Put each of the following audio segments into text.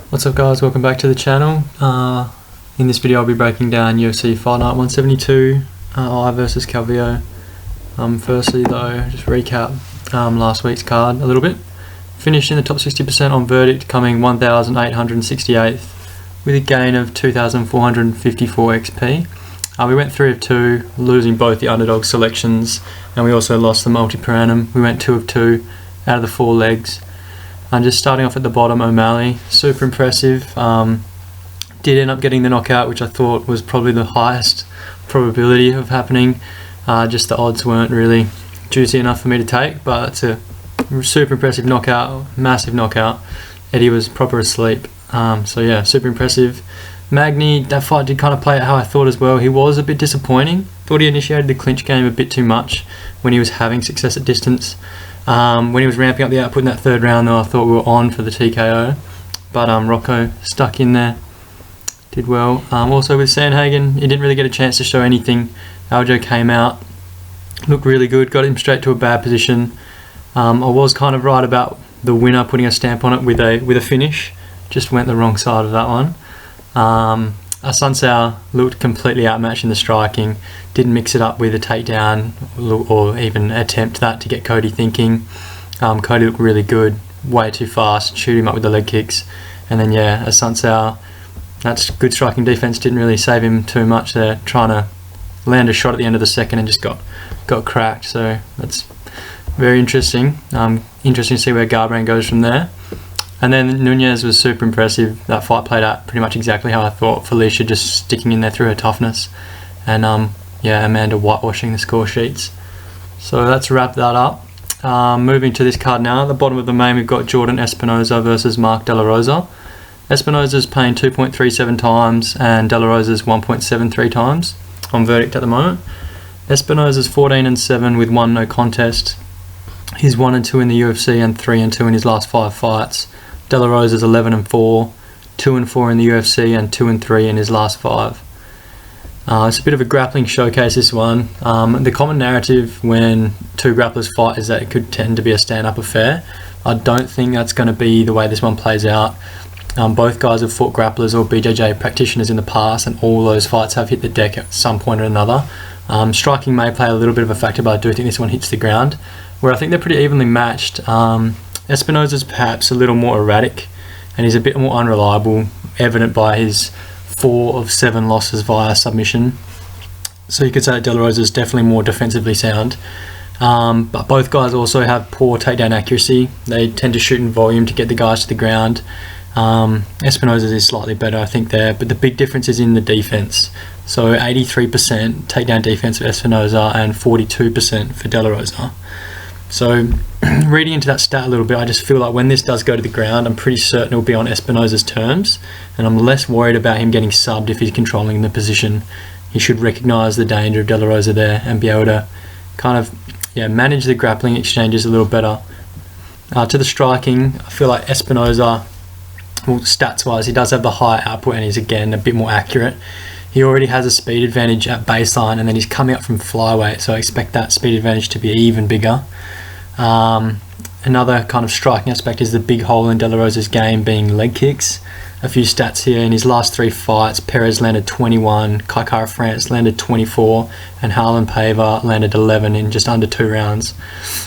What's up guys, welcome back to the channel. In this video I'll be breaking down UFC Fight Night 172, I versus Calvillo. Firstly though, just recap last week's card a little bit. Finished in the top 60% on verdict, coming 1,868th with a gain of 2,454 XP. We went 3 of 2, losing both the underdog selections, and we also lost the multi per annum. We went 2 of 2 out of the 4 legs. And just starting off at the bottom, O'Malley, super impressive. Did end up getting the knockout, which I thought was probably the highest probability of happening. Just the odds weren't really juicy enough for me to take, but it's a super impressive knockout, massive knockout. Eddie was proper asleep. So yeah, super impressive. Magny, that fight did kind of play out how I thought as well. He was a bit disappointing. Thought he initiated the clinch game a bit too much when he was having success at distance. When he was ramping up the output in that third round though, I thought we were on for the TKO. But Rocco stuck in there, did well. Also with Sandhagen, he didn't really get a chance to show anything. Aljo came out, looked really good, got him straight to a bad position. I was kind of right about the winner putting a stamp on it with a finish. Just went the wrong side of that one. Asuncao looked completely outmatched in the striking, didn't mix it up with a takedown or even attempt that to get Cody thinking. Cody looked really good, way too fast, shoot him up with the leg kicks, and then yeah, Asuncao, that's good striking defense, didn't really save him too much there, trying to land a shot at the end of the second and just got cracked. So that's very interesting. Interesting to see where Garbrandt goes from there. And then Nunez was super impressive. That fight played out pretty much exactly how I thought. Felicia just sticking in there through her toughness, and yeah, Amanda whitewashing the score sheets. So let's wrap that up. Moving to this card now. At the bottom of the main, we've got Jordan Espinosa versus Mark De La Rosa. Espinosa's paying 2.37 times, and De La Rosa's 1.73 times on verdict at the moment. Espinosa's 14-7 with 1 no contest. He's 1-2 in the UFC and 3-2 in his last 5 fights. De La Rosa's 11-4, 2-4 in the UFC and 2-3 in his last 5. It's a bit of a grappling showcase, this one. The common narrative when two grapplers fight is that it could tend to be a stand-up affair. I don't think that's going to be the way this one plays out. Both guys have fought grapplers or BJJ practitioners in the past, and all those fights have hit the deck at some point or another. Striking may play a little bit of a factor, but I do think this one hits the ground, where I think they're pretty evenly matched. Espinosa's perhaps a little more erratic, and he's a bit more unreliable, evident by his 4 of 7 losses via submission. So you could say De La Rosa's definitely more defensively sound. But both guys also have poor takedown accuracy. They tend to shoot in volume to get the guys to the ground. Espinosa's is slightly better, I think, there, but the big difference is in the defense. So 83% takedown defense for Espinosa and 42% for De La Rosa. So reading into that stat a little bit, I just feel like when this does go to the ground, I'm pretty certain it'll be on Espinosa's terms, and I'm less worried about him getting subbed if he's controlling the position. He should recognise the danger of De La Rosa there and be able to kind of manage the grappling exchanges a little better. To the striking, I feel like Espinosa, well, stats wise, he does have the higher output and he's again a bit more accurate. He already has a speed advantage at baseline, and then he's coming up from flyweight, so I expect that speed advantage to be even bigger. Another kind of striking aspect is the big hole in De La Rosa's game being leg kicks. A few stats here. In his last 3 fights, Perez landed 21, Kai Kara-France landed 24, and Harlan Pava landed 11 in just under 2 rounds.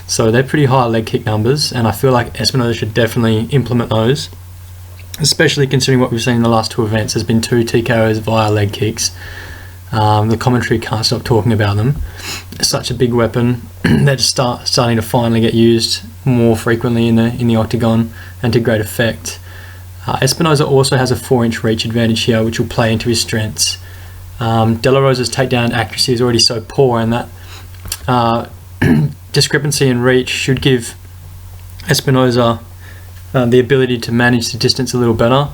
So they're pretty high leg kick numbers, and I feel like Espinosa should definitely implement those, especially considering what we've seen in the last 2 events. There's been 2 TKOs via leg kicks. The commentary can't stop talking about them. It's such a big weapon. They're just starting to finally get used more frequently in the octagon and to great effect. Espinosa also has a 4-inch reach advantage here, which will play into his strengths. De La Rosa's takedown accuracy is already so poor, and that discrepancy in reach should give Espinosa the ability to manage the distance a little better.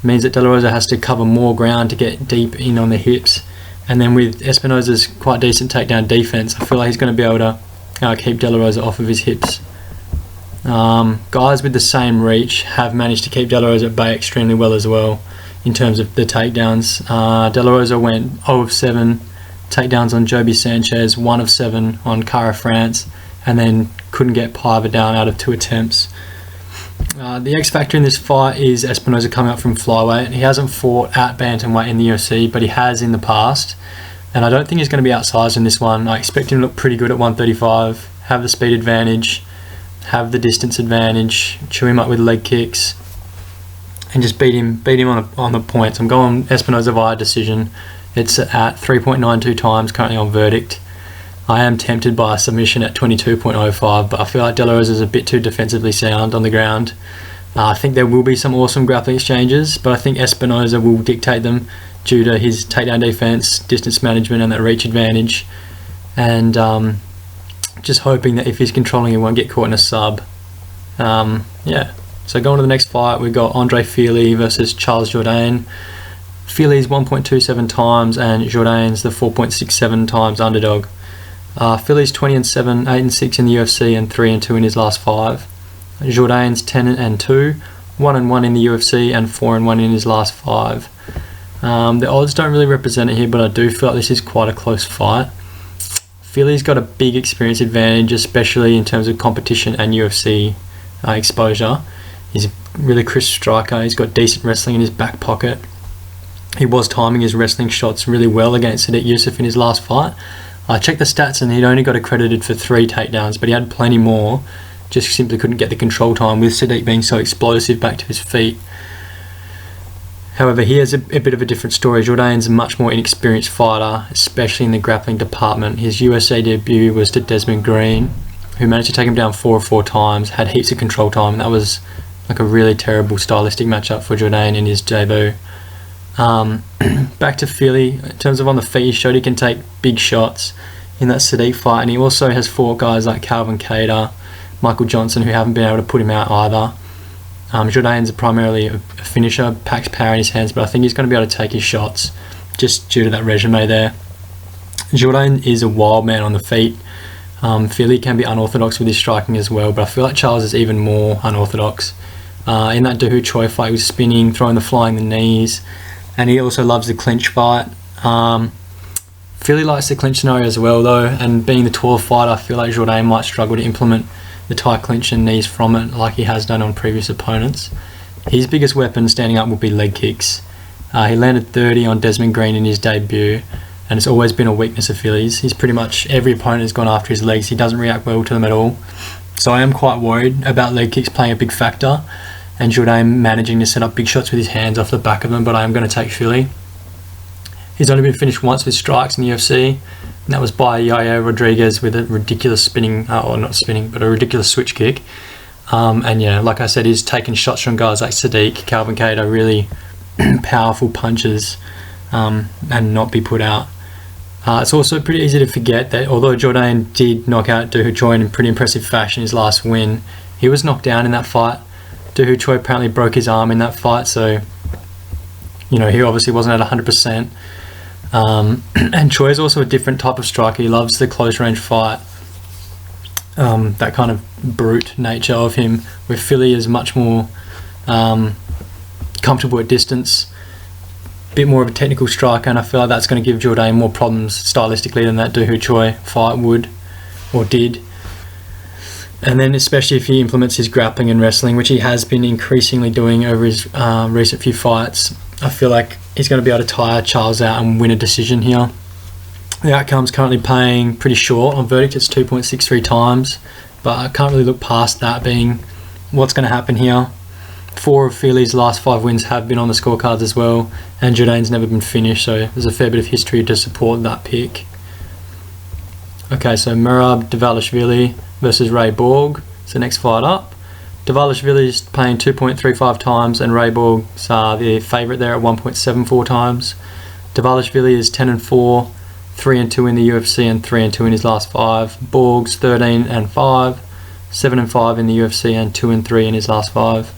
It means that De La Rosa has to cover more ground to get deep in on the hips, and then with Espinosa's quite decent takedown defense, I feel like he's going to be able to keep De La Rosa off of his hips. Guys with the same reach have managed to keep De La Rosa at bay extremely well as well in terms of the takedowns. De La Rosa went 0 of 7 takedowns on Joby Sanchez, 1 of 7 on Kara-France, and then couldn't get Paiva down out of 2 attempts. The X factor in this fight is Espinosa coming up from flyweight. He hasn't fought at bantamweight in the UFC, but he has in the past. And I don't think he's going to be outsized in this one. I expect him to look pretty good at 135, have the speed advantage, have the distance advantage, chew him up with leg kicks, and just beat him on the points. I'm going Espinosa via decision. It's at 3.92 times, currently on verdict. I am tempted by a submission at 22.05, but I feel like De La Rosa is a bit too defensively sound on the ground. I think there will be some awesome grappling exchanges, but I think Espinosa will dictate them due to his takedown defense, distance management, and that reach advantage. And just hoping that if he's controlling, he won't get caught in a sub. Yeah. So going to the next fight, we've got Andre Fili versus Charles Jourdain. Fili's 1.27 times, and Jourdain's the 4.67 times underdog. Fili's 20-7, 8-6 in the UFC, and 3-2 in his last 5. Jourdain's 10-2, 1-1 in the UFC, and 4-1 in his last 5. The odds don't really represent it here, but I do feel like this is quite a close fight. Fili's got a big experience advantage, especially in terms of competition and UFC exposure. He's a really crisp striker. He's got decent wrestling in his back pocket. He was timing his wrestling shots really well against Sadiq Yusuff in his last fight. I checked the stats and he'd only got accredited for 3 takedowns, but he had plenty more. Just simply couldn't get the control time with Sadiq being so explosive back to his feet. However, he has a bit of a different story. Jourdain's a much more inexperienced fighter, especially in the grappling department. His USA debut was to Desmond Green, who managed to take him down 4 times, had heaps of control time, and that was like a really terrible stylistic matchup for Jourdain in his debut. Back to Fili, in terms of on the feet, he showed he can take big shots in that Sadiq fight, and he also has fought guys like Calvin Kattar, Michael Johnson, who haven't been able to put him out either. Jourdain's primarily a finisher, packs power in his hands, but I think he's going to be able to take his shots just due to that resume there. Jourdain is a wild man on the feet. Fili can be unorthodox with his striking as well, but I feel like Charles is even more unorthodox. In that Dahu Choi fight, he was spinning, throwing the flying the knees, and he also loves the clinch fight. Fili likes the clinch scenario as well though, and being the taller fighter, I feel like Jourdain might struggle to implement the tie clinch and knees from it like he has done on previous opponents. His biggest weapon standing up will be leg kicks. He landed 30 on Desmond Green in his debut, and it's always been a weakness of Fili's. He's pretty much every opponent has gone after his legs. He doesn't react well to them at all. So I am quite worried about leg kicks playing a big factor and Jourdain managing to set up big shots with his hands off the back of them, but I am going to take Fili. He's only been finished once with strikes in the UFC, and that was by Yair Rodriguez with a ridiculous spinning, or not spinning, but a ridiculous switch kick. And yeah, like I said, he's taken shots from guys like Sadiq, Calvin Kattar, really powerful punches, and not be put out. It's also pretty easy to forget that although Jourdain did knock out Dahu Choi in pretty impressive fashion his last win, he was knocked down in that fight. Dahu Choi apparently broke his arm in that fight, so you know he obviously wasn't at 100%. And Choi is also a different type of striker. He loves the close range fight, that kind of brute nature of him, where Fili is much more comfortable at distance, a bit more of a technical striker, and I feel like that's going to give Jourdain more problems stylistically than that Dahu Choi fight would or did. And then especially if he implements his grappling and wrestling, which he has been increasingly doing over his recent few fights, I feel like he's going to be able to tire Charles out and win a decision here. The outcome's currently paying pretty short on verdict. It's 2.63 times, but I can't really look past that being what's going to happen here. 4 of Fili's last 5 wins have been on the scorecards as well, and Jourdain's never been finished, so there's a fair bit of history to support that pick. Okay, so Merab Dvalishvili versus Ray Borg. It's the next fight up. Dvalishvili's paying 2.35 times, and Ray Borg's the favourite there at 1.74 times. Dvalishvili is 10-4, 3-2 in the UFC, and 3-2 in his last 5. Borg's 13-5, 7-5 in the UFC, and 2-3 in his last 5.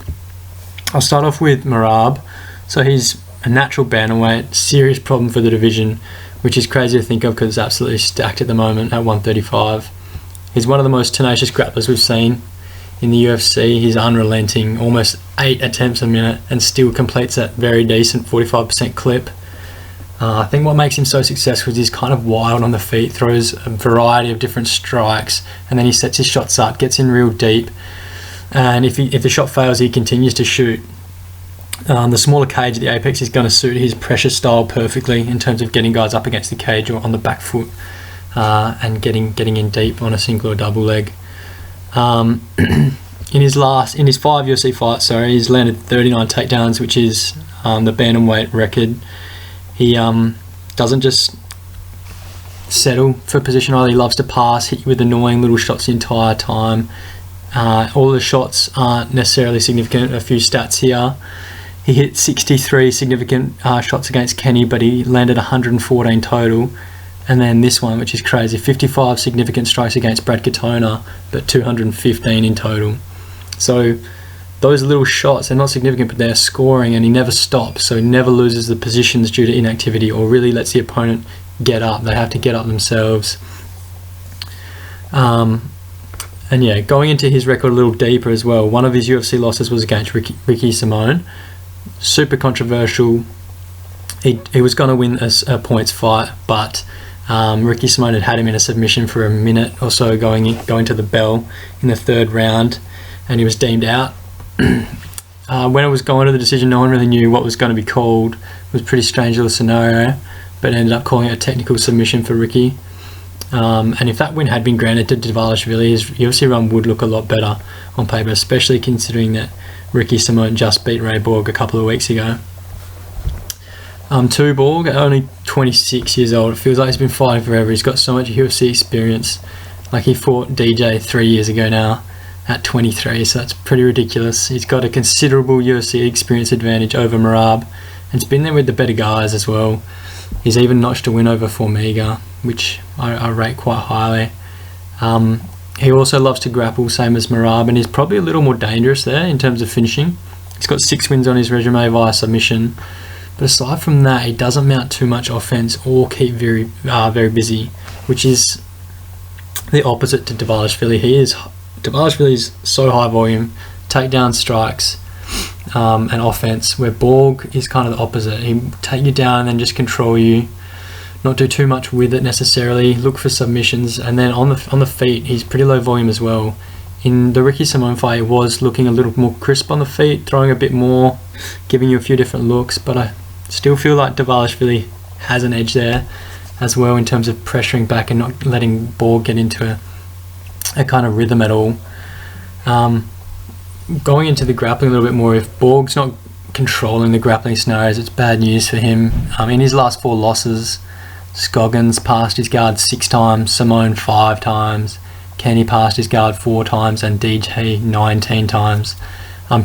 I'll start off with Merab. So he's a natural bantamweight, serious problem for the division, which is crazy to think of because it's absolutely stacked at the moment at 135. He's one of the most tenacious grapplers we've seen in the UFC. He's unrelenting, almost 8 attempts a minute, and still completes that very decent 45% clip. I think what makes him so successful is he's kind of wild on the feet, throws a variety of different strikes, and then he sets his shots up, gets in real deep, and if the shot fails, he continues to shoot. The smaller cage at the apex is going to suit his pressure style perfectly in terms of getting guys up against the cage or on the back foot, and getting in deep on a single or double leg. In his 5 UFC fights, he's landed 39 takedowns, which is the bantamweight record. He doesn't just settle for position either. He loves to pass, hit you with annoying little shots the entire time. All the shots aren't necessarily significant. A few stats here. He hit 63 significant shots against Kenny, but he landed 114 total. And then this one, which is crazy, 55 significant strikes against Brad Katona, but 215 in total. So those little shots, they're not significant, but they're scoring, and he never stops. So he never loses the positions due to inactivity or really lets the opponent get up. They have to get up themselves. And yeah, going into his record a little deeper as well, one of his UFC losses was against Ricky Simone. Super controversial. He was going to win a points fight, but Ricky Simone had him in a submission for a minute or so going to the bell in the 3rd round, and he was deemed out. When it was going to the decision, no one really knew what was going to be called. It was a pretty strange little scenario, but ended up calling it a technical submission for Ricky. And if that win had been granted to Dvalishvili, his UFC run would look a lot better on paper, especially considering that Ricky Simone just beat Ray Borg a couple of weeks ago. Borg, only 26 years old. It feels like he's been fighting forever. He's got so much UFC experience. Like, he fought DJ 3 years ago now at 23, so that's pretty ridiculous. He's got a considerable UFC experience advantage over Merab, and he's been there with the better guys as well. He's even notched a win over Formiga, which I rate quite highly. He also loves to grapple, same as Merab, and he's probably a little more dangerous there in terms of finishing. He's got 6 wins on his resume via submission. But aside from that, he doesn't mount too much offense or keep very busy, which is the opposite to Dvalishvili. Dvalishvili is so high volume, takedown strikes, and offense, where Borg is kind of the opposite. He'll take you down and then just control you, not do too much with it necessarily, look for submissions, and then on the feet, he's pretty low volume as well. In the Ricky Simone fight, he was looking a little more crisp on the feet, throwing a bit more, giving you a few different looks, but I still feel like Dvalishvili has an edge there as well in terms of pressuring back and not letting Borg get into a kind of rhythm at all. Going into the grappling a little bit more, if Borg's not controlling the grappling scenarios, it's bad news for him. In his last 4 losses, Scoggins passed his guard 6 times, Simone 5 times, Kenny passed his guard 4 times, and DJ 19 times.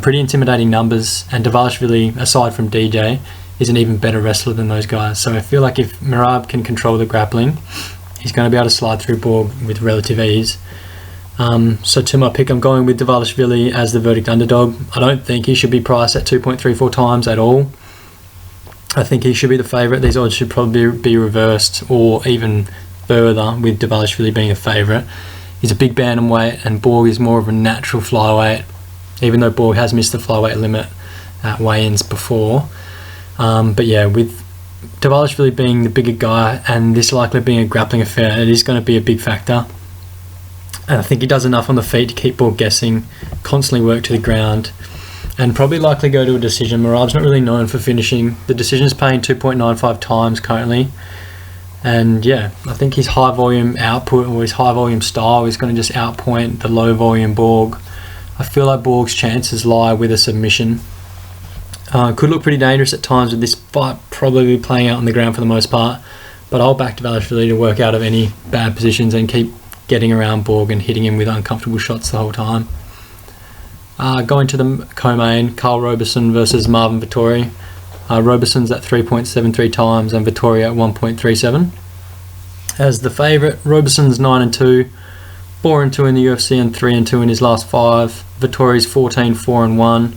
Pretty intimidating numbers, and Dvalishvili, aside from DJ, is an even better wrestler than those guys. So I feel like if Merab can control the grappling, he's going to be able to slide through Borg with relative ease. So to my pick, I'm going with Dvalishvili as the verdict underdog. I don't think he should be priced at 2.34 times at all. I think he should be the favourite. These odds should probably be reversed or even further, with Dvalishvili being a favourite. He's a big bantamweight, and Borg is more of a natural flyweight, even though Borg has missed the flyweight limit at weigh-ins before. But yeah, with Dvalishvili being the bigger guy and this likely being a grappling affair, it is going to be a big factor. And I think he does enough on the feet to keep Borg guessing, constantly work to the ground, and probably likely go to a decision. Merab's not really known for finishing. The decision's paying 2.95 times currently. And yeah, I think his high volume output or his high volume style is going to just outpoint the low volume Borg. I feel like Borg's chances lie with a submission. Could look pretty dangerous at times with this fight probably playing out on the ground for the most part, but I'll back Dvalishvili to work out of any bad positions and keep getting around Borg and hitting him with uncomfortable shots the whole time. Going to the co-main, Carl Roberson versus Marvin Vettori. Robeson's at 3.73 times and Vettori at 1.37. As the favourite, Robeson's 9-2, 4-2 in the UFC and 3-2 in his last 5. Vettori's 14-4-1,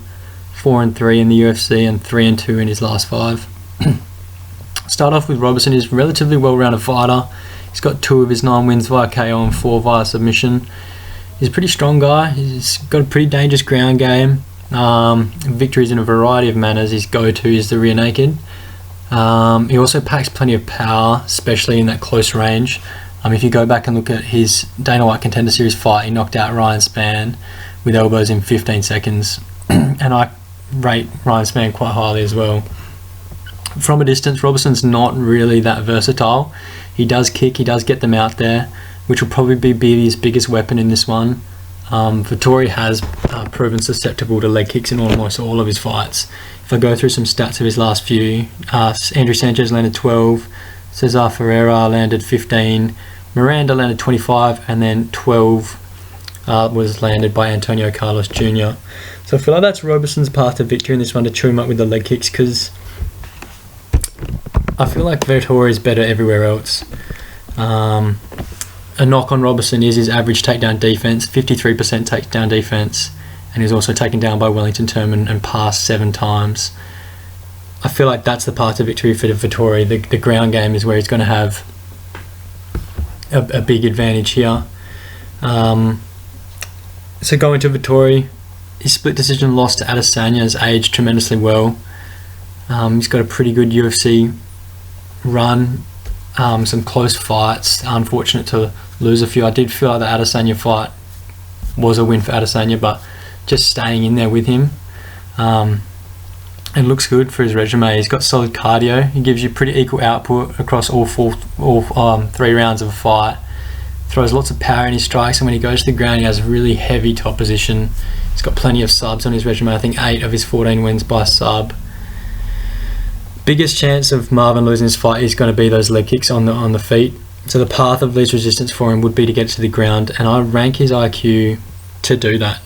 4-3 in the UFC and 3-2 in his last 5. Start off with Roberson. He's a relatively well-rounded fighter. He's got 2 of his 9 wins via KO and 4 via submission. He's a pretty strong guy. He's got a pretty dangerous ground game. Victories in a variety of manners. His go-to is the rear naked. He also packs plenty of power, especially in that close range. If you go back and look at his Dana White Contender Series fight, he knocked out Ryan Spann with elbows in 15 seconds. And I rate Ryan Spann quite highly as well. From a distance, Roberson's not really that versatile. He does kick, he does get them out there, which will probably be his biggest weapon in this one. Vettori has proven susceptible to leg kicks in almost all of his fights. If I go through some stats of his last few, Andrew Sanchez landed 12, Cesar Ferreira landed 15, Miranda landed 25, and then 12 was landed by Antonio Carlos Jr. So I feel like that's Roberson's path to victory in this one, to chew him up with the leg kicks, because I feel like Vettori is better everywhere else. A knock on Robertson is his average takedown defense, 53% takedown defense, and he's also taken down by Wellington Turman and passed 7 times. I feel like that's the path to victory for Vettori. The ground game is where he's going to have a big advantage here. So going to Vettori, his split decision loss to Adesanya has aged tremendously well. He's got a pretty good UFC run, some close fights. Unfortunate to lose a few. I did feel like the Adesanya fight was a win for Adesanya, but just staying in there with him, and looks good for his resume. He's got solid cardio. He gives you pretty equal output across all 3 rounds of a fight. Throws lots of power in his strikes, and when he goes to the ground, he has a really heavy top position. He's got plenty of subs on his resume. I think 8 of his 14 wins by sub. Biggest chance of Marvin losing this fight is going to be those leg kicks on the feet. So the path of least resistance for him would be to get to the ground, and I rank his IQ to do that.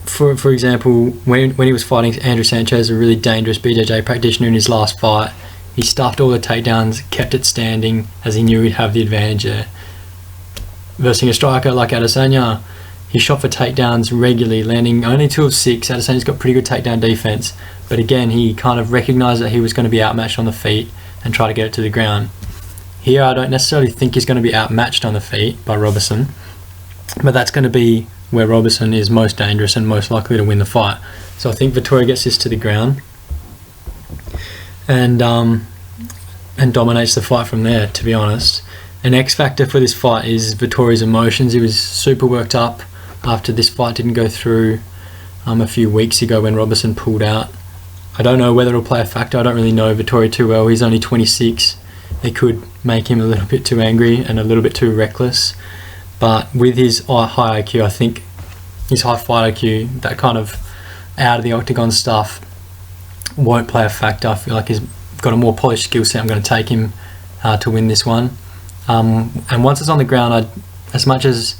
For example, when he was fighting Andrew Sanchez, a really dangerous BJJ practitioner in his last fight, he stuffed all the takedowns, kept it standing, as he knew he'd have the advantage there. Versus a striker like Adesanya, he shot for takedowns regularly, landing only 2 of 6. Adesanya's got pretty good takedown defense, but again, he kind of recognised that he was going to be outmatched on the feet and try to get it to the ground. Here, I don't necessarily think he's going to be outmatched on the feet by Robertson, but that's going to be where Robertson is most dangerous and most likely to win the fight. So I think Vettori gets this to the ground and dominates the fight from there, to be honest. An X factor for this fight is Vettori's emotions. He was super worked up after this fight didn't go through a few weeks ago when Robertson pulled out. I don't know whether it'll play a factor. I don't really know Vettori too well. He's only 26. It could make him a little bit too angry and a little bit too reckless. But with his high IQ, I think his high fight IQ, that kind of out of the octagon stuff won't play a factor. I feel like he's got a more polished skill set. I'm going to take him to win this one. And once it's on the ground, as much as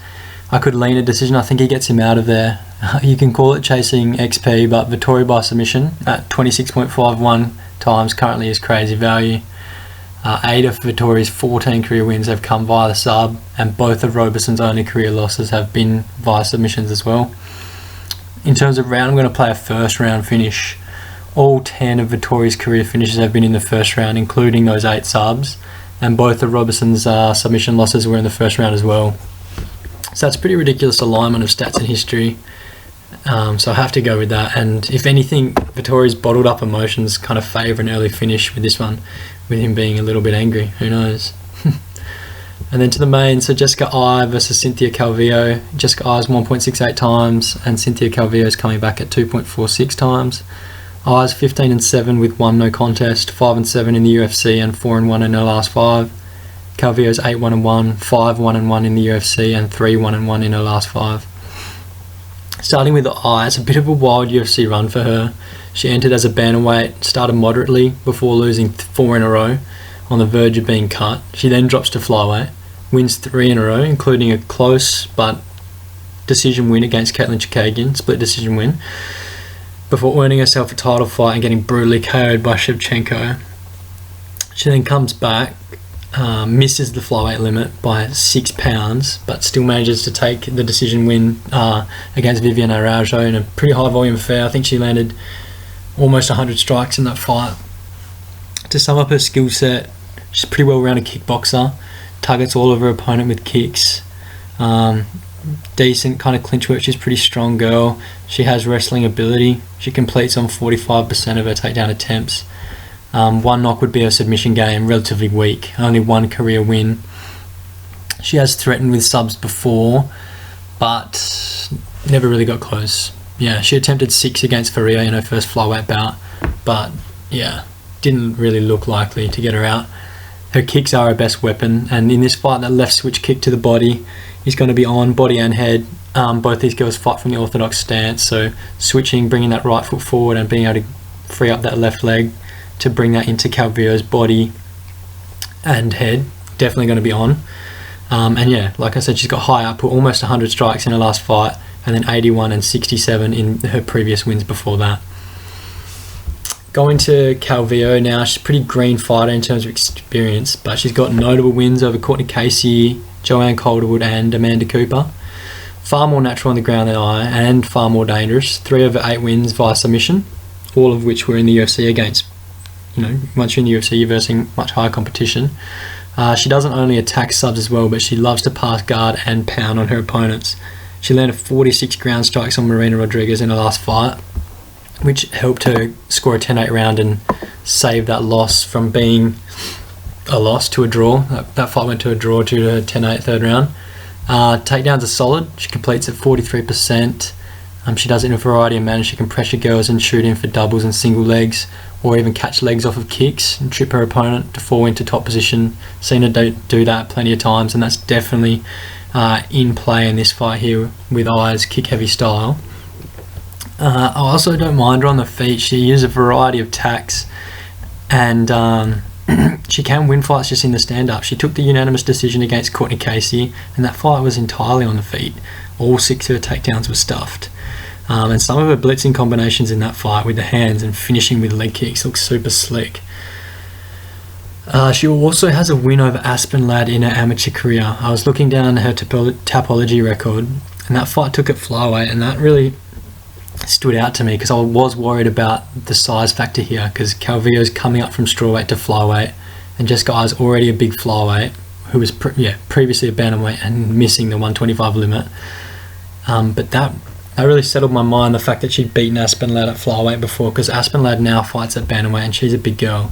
I could lean a decision, I think he gets him out of there. You can call it chasing XP, but Vettori by submission at 26.51 times currently is crazy value. 8 of Vettori's 14 career wins have come via the sub, and both of Roberson's only career losses have been via submissions as well. In terms of round, I'm going to play a first round finish. All 10 of Vettori's career finishes have been in the first round, including those 8 subs, and both of Roberson's submission losses were in the first round as well. So that's pretty ridiculous alignment of stats and history. So I have to go with that. And if anything, Vettori's bottled up emotions kind of favour an early finish with this one, with him being a little bit angry. Who knows? And then to the main, so Jessica I versus Cynthia Calvillo. Jessica I is 1.68 times, and Cynthia Calvillo is coming back at 2.46 times. I is 15-7 with 1 no contest, 5-7 in the UFC, and 4-1 in her last 5. Calvillo's 8-1-1, 5-1-1 in the UFC, and 3-1-1 in her last 5. Starting with the eye, it's a bit of a wild UFC run for her. She entered as a bantamweight, started moderately before losing 4 in a row, on the verge of being cut. She then drops to flyweight, wins 3 in a row, including a close but decision win against Caitlin Chikagian, split decision win, before earning herself a title fight and getting brutally KO'd by Shevchenko. She then comes back, misses the flyweight limit by 6 pounds, but still manages to take the decision win against Viviane Araújo in a pretty high volume affair. I think she landed almost 100 strikes in that fight. To sum up her skill set, she's a pretty well-rounded kickboxer, targets all of her opponent with kicks, decent kind of clinch work. She's a pretty strong girl. She has wrestling ability. She completes on 45% of her takedown attempts. 1 knock would be her submission game, relatively weak, only 1 career win. She has threatened with subs before, but never really got close. Yeah, she attempted 6 against Faria in her first flyweight bout, but yeah, didn't really look likely to get her out. Her kicks are her best weapon, and in this fight, that left switch kick to the body is going to be on, body and head. Both these girls fight from the orthodox stance, so switching, bringing that right foot forward and being able to free up that left leg to bring that into Calvillo's body and head, definitely going to be on. And yeah, like I said, she's got high output, almost 100 strikes in her last fight, and then 81 and 67 in her previous wins before that. Going to Calvillo now, she's a pretty green fighter in terms of experience, but she's got notable wins over Courtney Casey, Joanne Calderwood and Amanda Cooper. Far more natural on the ground than I, and far more dangerous. 3 over 8 wins via submission, all of which were in the UFC against, once you're in the UFC, you're versing much higher competition. She doesn't only attack subs as well, but she loves to pass guard and pound on her opponents. She landed 46 ground strikes on Marina Rodriguez in her last fight, which helped her score a 10-8 round and save that loss from being a loss to a draw. That fight went to a draw due to a 10-8 third round. Takedowns are solid. She completes at 43%. She does it in a variety of manners. She can pressure girls and shoot in for doubles and single legs, or even catch legs off of kicks and trip her opponent to fall into top position. Seen her do that plenty of times, and that's definitely in play in this fight here with I's kick-heavy style. I also don't mind her on the feet. She uses a variety of tacks, and she can win fights just in the stand-up. She took the unanimous decision against Courtney Casey, and that fight was entirely on the feet. All 6 of her takedowns were stuffed. And some of her blitzing combinations in that fight with the hands and finishing with leg kicks look super slick. She also has a win over Aspen Ladd in her amateur career. I was looking down her Tapology record, and that fight took at flyweight, and that really stood out to me because I was worried about the size factor here, because Calvillo's coming up from strawweight to flyweight, and Jessica I's already a big flyweight who was previously a bantamweight and missing the 125 limit. But that really settled my mind, the fact that she'd beaten Aspen Ladd at flyweight before, because Aspen Ladd now fights at bantamweight and she's a big girl.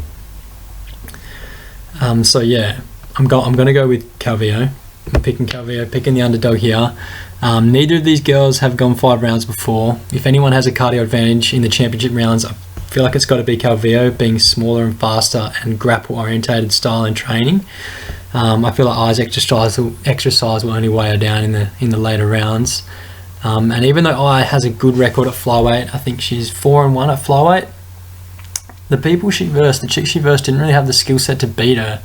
So yeah, I'm going to go with Calvillo. I'm picking Calvillo, picking the underdog here. Neither of these girls have gone 5 rounds before. If anyone has a cardio advantage in the championship rounds, I feel like it's got to be Calvillo, being smaller and faster and grapple orientated style and training. I feel like I's exercise will only weigh her down in the later rounds. And even though I has a good record at flyweight, I think she's 4-1 at flyweight. The people she versed, the chicks she versed, didn't really have the skill set to beat her.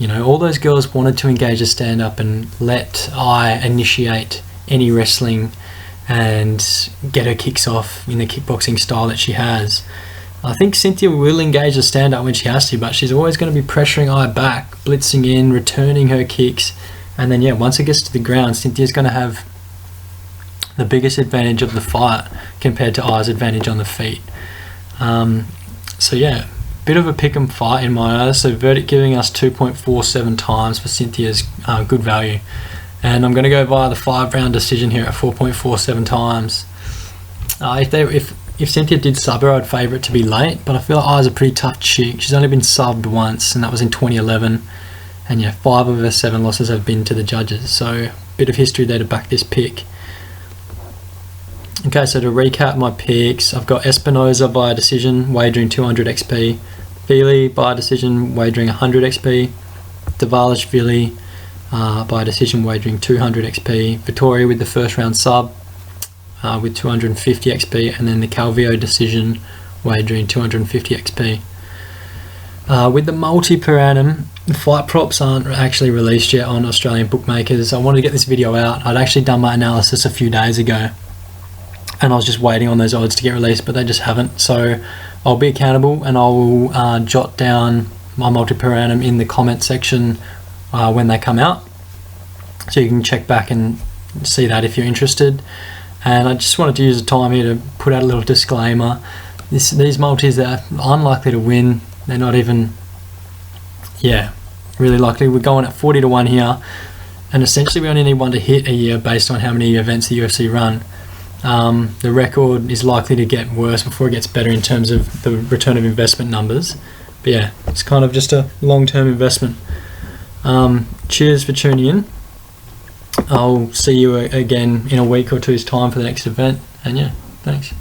All those girls wanted to engage a stand-up and let I initiate any wrestling and get her kicks off in the kickboxing style that she has. I think Cynthia will engage a stand-up when she has to, but she's always going to be pressuring I back, blitzing in, returning her kicks, and then once it gets to the ground, Cynthia's going to have the biggest advantage of the fight compared to I's advantage on the feet. So yeah, bit of a pick 'em fight in my eyes. So verdict giving us 2.47 times for Cynthia's good value, and I'm going to go via the 5-round decision here at 4.47 times. If Cynthia did sub her, I'd favour it to be late, but I feel like I's a pretty tough chick. She's only been subbed once, and that was in 2011, and 5 of her 7 losses have been to the judges, so bit of history there to back this pick. Okay, so to recap my picks, I've got Espinoza by decision, wagering 200 XP. Feely by decision, wagering 100 XP. Davalishvili by decision, wagering 200 XP. Vittoria with the first round sub with 250 XP. And then the Calvillo decision, wagering 250 XP. With the multi per annum, the fight props aren't actually released yet on Australian bookmakers. I wanted to get this video out. I'd actually done my analysis a few days ago, and I was just waiting on those odds to get released, but they just haven't. So I'll be accountable, and I will jot down my multi per annum in the comment section when they come out, so you can check back and see that if you're interested. And I just wanted to use the time here to put out a little disclaimer. These multis are unlikely to win. They're not even, really likely. We're going at 40 to 1 here, and essentially we only need one to hit a year based on how many events the UFC run. The record is likely to get worse before it gets better in terms of the return of investment numbers. But it's kind of just a long-term investment. Cheers for tuning in. I'll see you again in a week or two's time for the next event. And yeah, thanks.